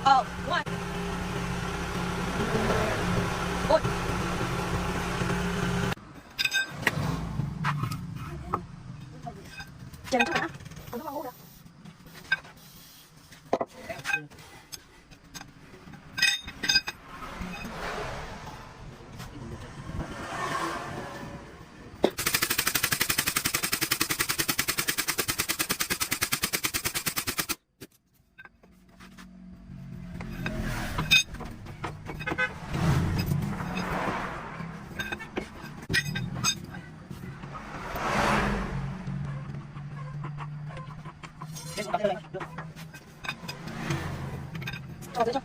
Đúng rồi. Ôi. Chờ chút đã. Không có ngu được. Cho cho.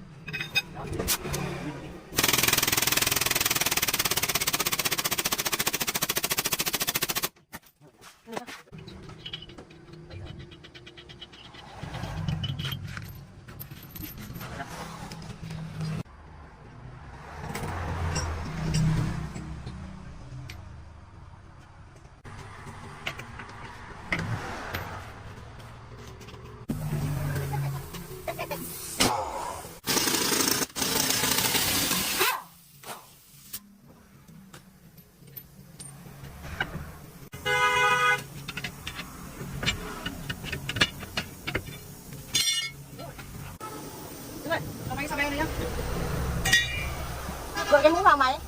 Gửi cái mũ vào mày.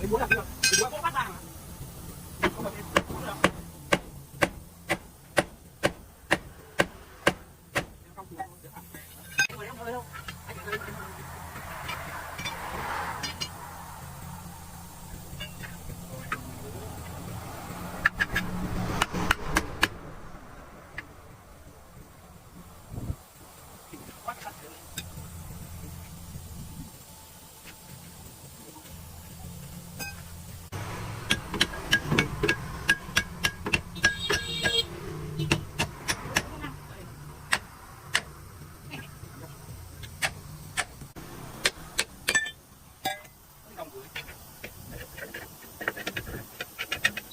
Muốn làm gì? Muốn có bắt ra mà. Không được. Không được. Không được. Anh ngồi em hơi đâu. Anh hơi.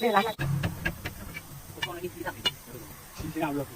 Đây là con này đi thế nào được?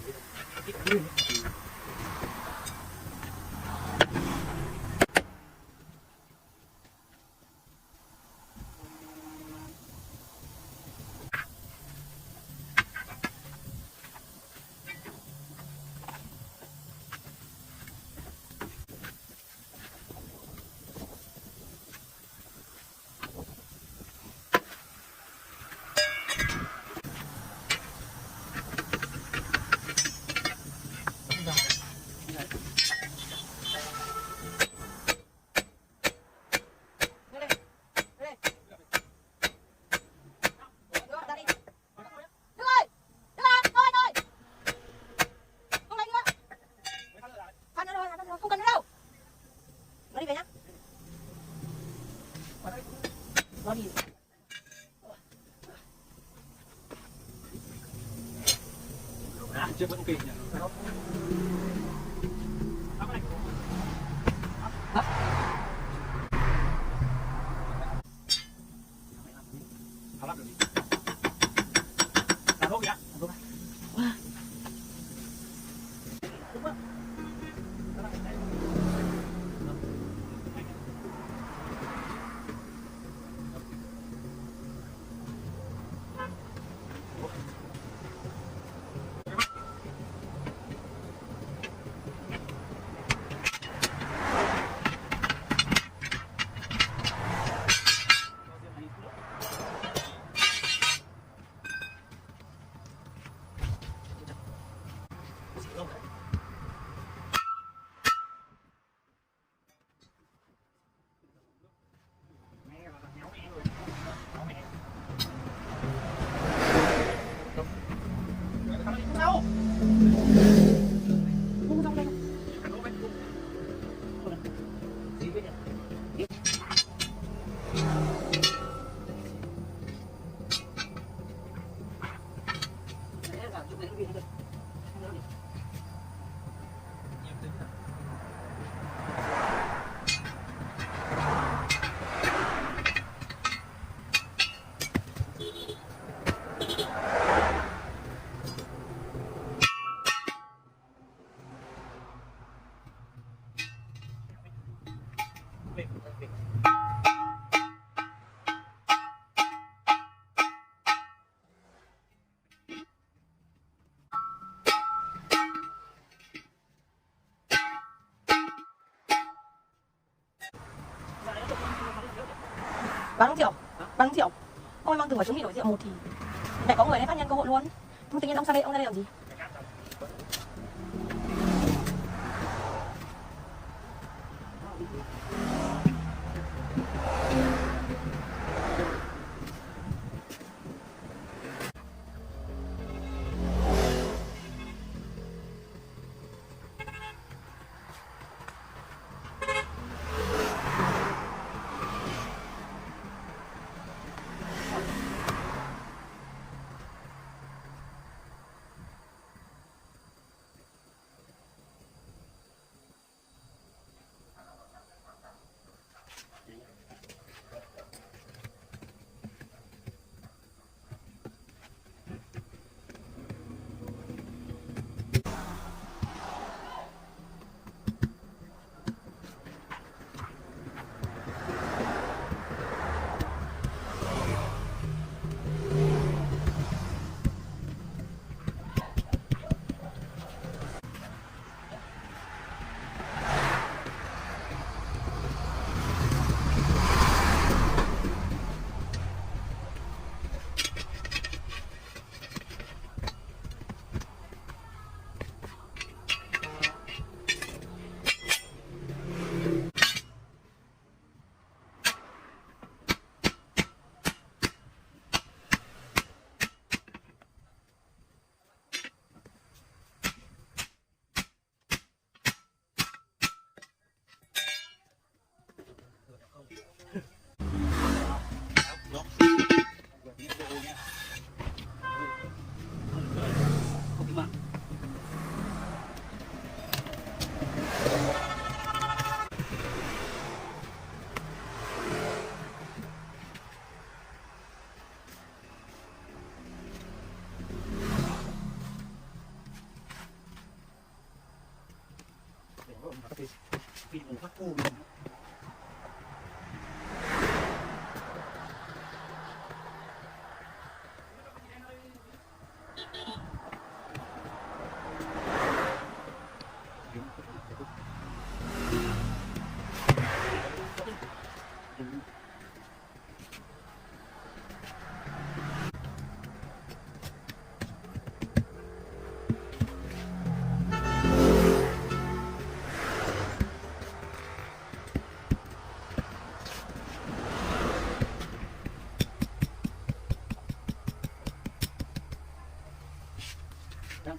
Nó đi. Chưa vẫn ok nhỉ? Bạn uống rượu? Bạn uống rượu? Ôi mang từ ở chuẩn bị đổi rượu một thì lại có người này phát nhân cơ hội luôn. Nhưng tự nhiên ông ra đây làm gì?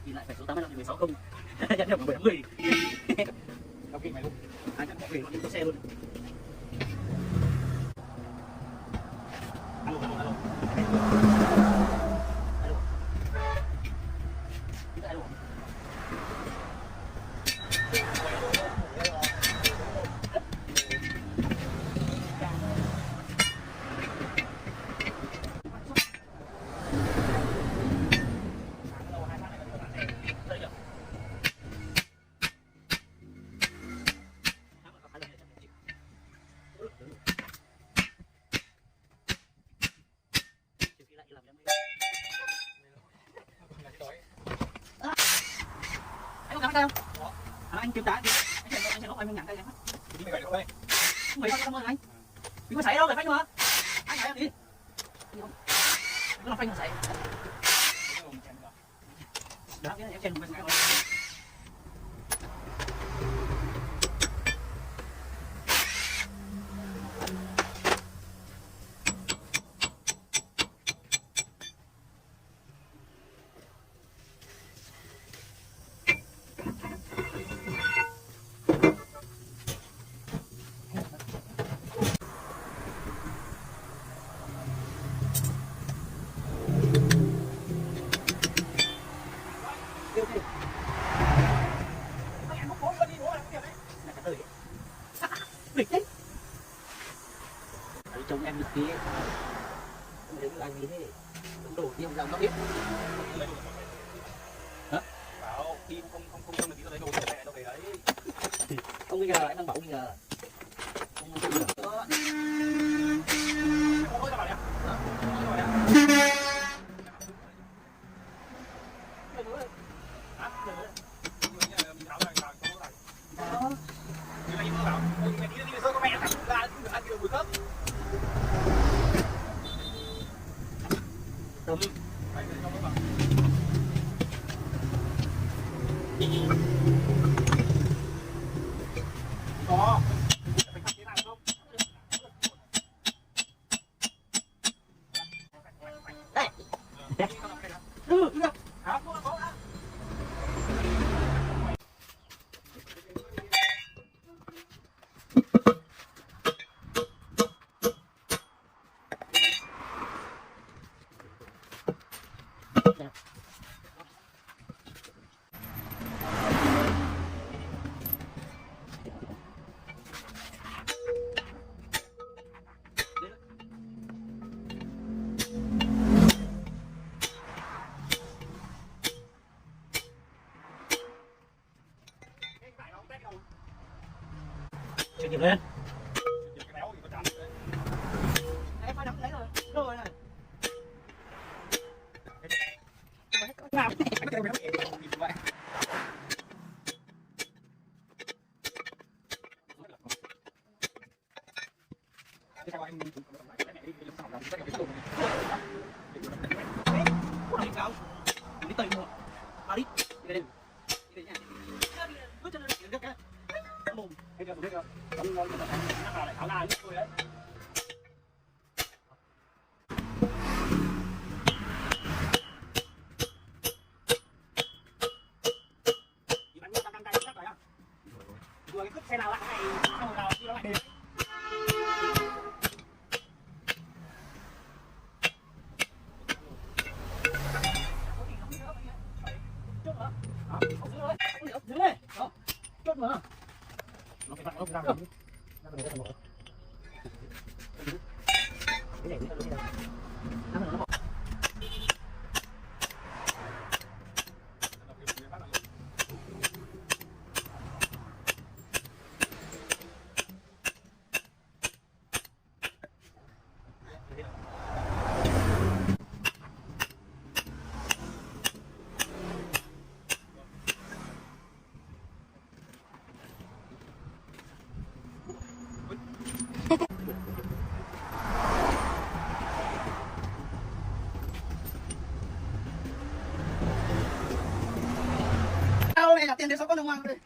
Thì lại phải số 85 thì 16 không. Nhận được 70. Đọc kịch mày luôn. Chắc bỏ về luôn, có xe luôn. Alo. Alo. Alo. Anh không? Anh kiểm tra đi. Anh sẽ lốc anh nhận tay em. Đi mày vậy đây. Không phải cảm ơn anh. Đừng có xảy đâu, để phanh mà. Anh chạy em đi. Nó là phanh mà xảy. Đó, cái này em chen mình cái chồng em được tí em thấy anh gì thế đổ tiêu ra nó biết hả bảo khi không được tí tôi lấy đồ cho mẹ tôi về đấy không nghi ngờ anh đang bảo nghi ngờ không nghi ngờ không có cho bảo đẹp Hả? Chưa kịp lên. Em phải nắm lấy rồi. Rồi này. Nào. Đi tìm một. Đi. Đi đi. Đi nha. Bước chân lên được cái. Mồm. Thấy chưa? Thấy chưa? Nó lại tháo ra tôi đấy. Vừa cái xe nào lại này xong rồi nào đi nó lại đến. Chốt mà. Giữ lên. Đó. Chốt mà. Nó phải vặn nó ra được. Ra được cái thằng bộ. Cái này nó đi đâu. Nó bỏ. Đâu này là tiền để sao con đồng hoàng đây.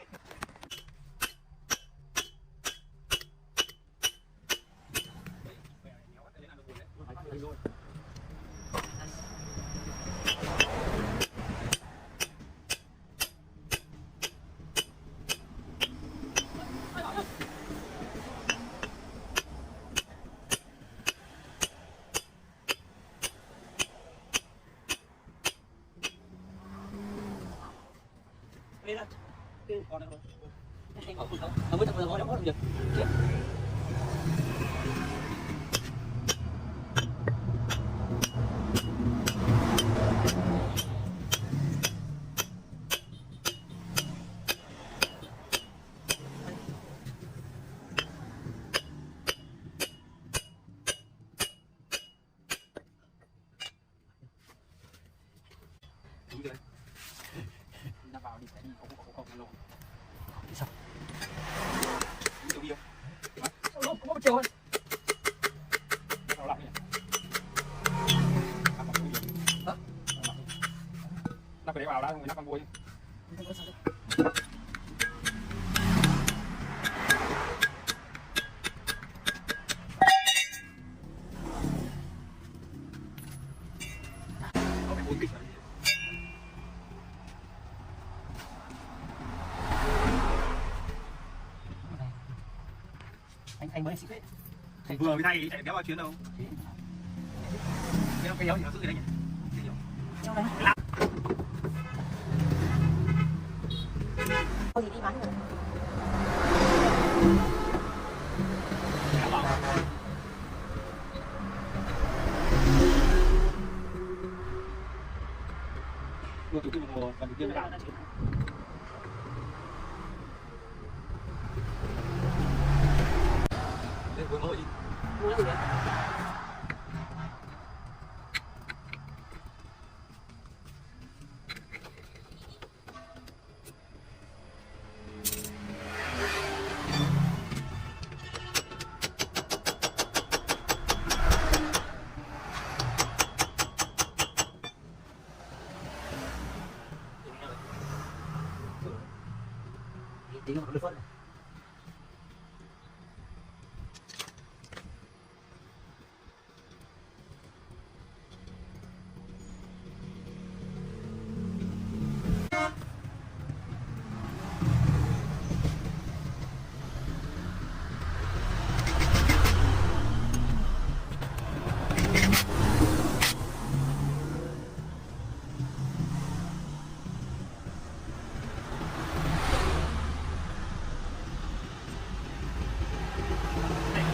Đây là còn đâu không biết tao nói được vào đi không luôn. Đi sao? Đi đâu? Không có chiều ơi. Nào lại nhỉ? Nó phải để vào đã rồi nó con vui. Anh mới xích đấy. Thầy vừa với thay chạy béo bao chuyến đâu. Cái kéo thì nó giữ gì đấy nhỉ? Kéo đấy. Thôi thì đi bán rồi. Vừa từ cái mùa còn tiêu đào. Đây vừa ngồi đi. Mua gì vậy? Tí nó được phân này.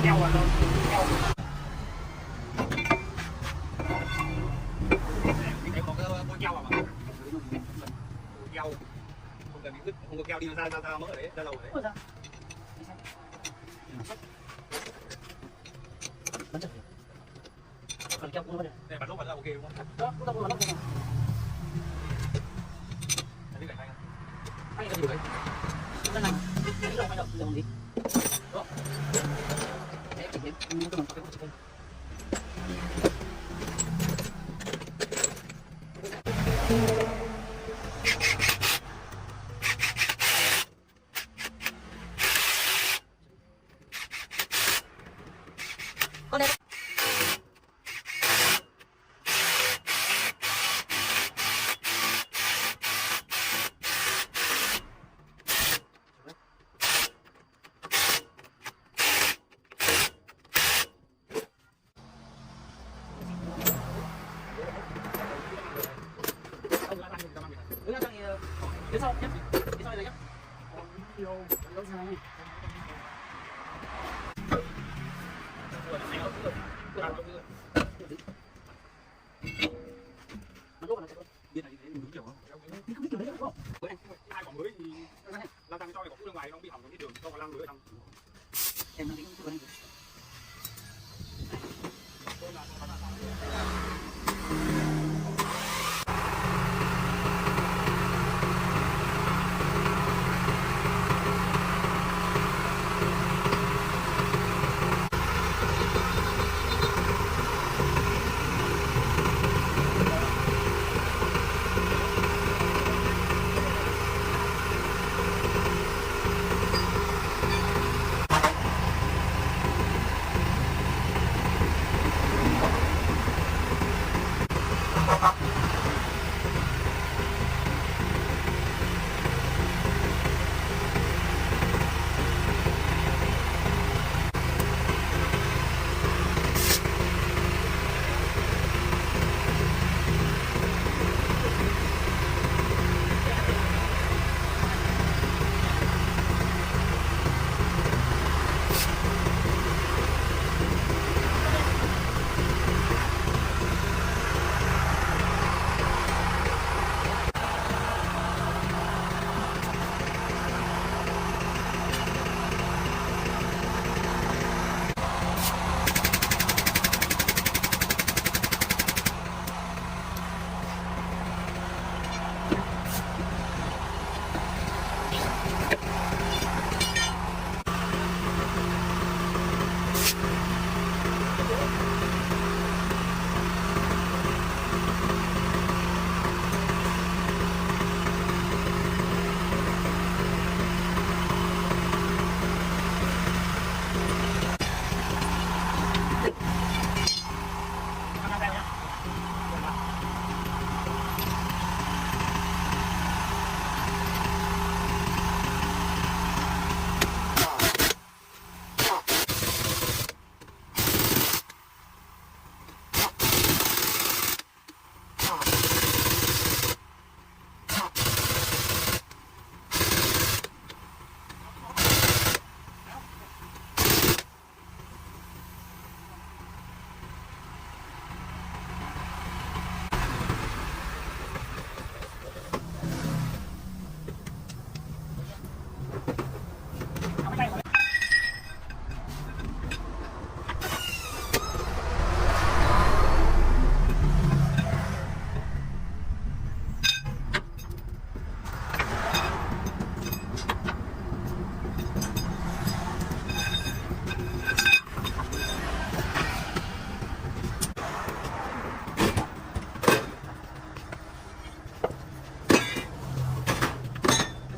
keo vào rồi keo cái có cái keo vào mà keo không cần bị đứt không có keo đi ra mất ở đấy ra đầu ở đấy còn keo cũng có được đây bật lốp vào là ok đúng không? đó cũng không có lắm cái này hay hay cái gì đấy cái này cái lồng hay động lồng gì đó đấy chỉ đến cái lồng cái gì con đây đứng ra thì phía sau nhé phía sau này nhé biết là như thế mình đúng kiểu không? không biết kiểu đấy đúng không Hai quả mới thì lao tăng cho này quả cũ ra ngoài nó bị hỏng cái đường cho vào lăng lưới thằng em đang tính chưa có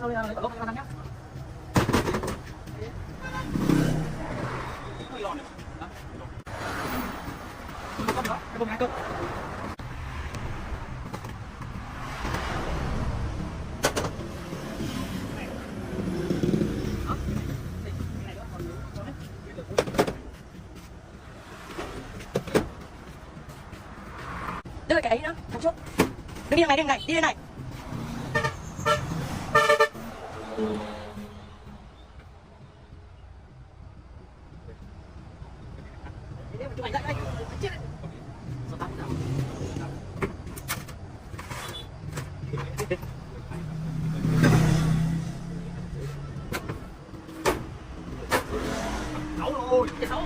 sau đây là lấy quả lốp cho anh nhé hơi lòn đấy đó cái bông ngay cơ đưa cái đấy nữa một chút đi đằng này đi đằng này đi đằng này chụp ảnh lại đây chết đấy sao tao nào xấu rồi cái xấu